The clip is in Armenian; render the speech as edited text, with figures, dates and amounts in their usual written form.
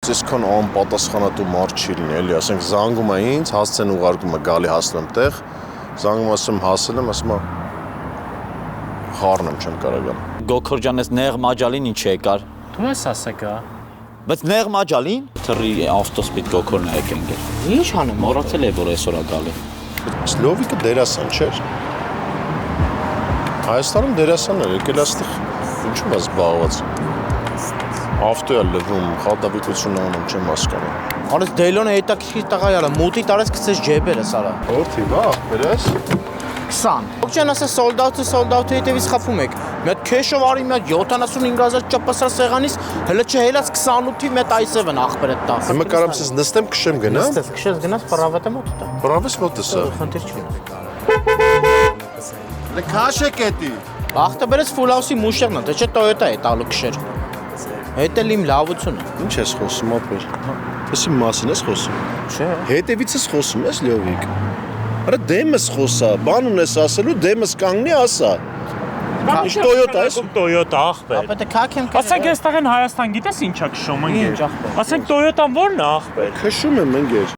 բայց այսքան անպատասխանատու մարդ չի լինի, էլի, ասենք զանգում է ինձ, հասցեն ուղարկում է գալի հասնում եմ տեղ, զանգում ասում հասել եմ, ասում է խառն եմ, չեմ կարող գալ։ Գոքոր ջան, այս նեղ մաջալին ինչ եկար։ Դու ես ասակա։ Բայց նեղ մաջալին թռի ավտոսպիդ գոքորն է եկել։ Ինչ անեմ, Մոռացել է, որ այսօր է գալի։ Լովիկը դերասան չէր։ Հայաստանում դերասան էր, եկել աստեղ ինչու՞ է զբաղված։ Ավտո է լվում, խատաբիտություն անում, չեմ հասկանում։ Արես Դեյլոնը հետաքրքիր տղա յարա, մուտի տարես գցես ջեբերը սարա։ Որթի, վաղ, վերես։ 20։ Օգջան ասա սոլդաուտը հետևից խփում եք։ Մի հատ քեշով արի, մի հատ 75000 ճապասար սեղանից, հələ չհելած 28-ի մետ այսև են ախպերը տա։ Հիմա կարամ ցես նստեմ, քշեմ գնա։ Նստես, քշես գնաս պարավետը մոտ տա։ Բրավես մոտս է։ Խնդիր չի։ Դե քաշ է կետի։ Ախտը բերես full house-ի մուշերն է, դե չէ Toyota է տալու քշեր։ Հետ էլ իմ լավությունը։ Ինչ ես խոսում, ապեր։ Էսի մասին ես խոսում։ Չէ։ Հետևից ես խոսում ես, Լյովիկ։ Արա դեմս խոսա, բան ունես ասելու, դեմս կանգնի ասա։ Ինչ Toyota ես։ Toyota ախպեր։ Ապա դե քակ եմ Ասենք այստեղ են Հայաստան գիտես ինչա քշում ընկեր։ Ինչ ախպեր։ Ասենք Toyota-ն ո՞րն է ախպեր։ Քշում եմ ընկեր։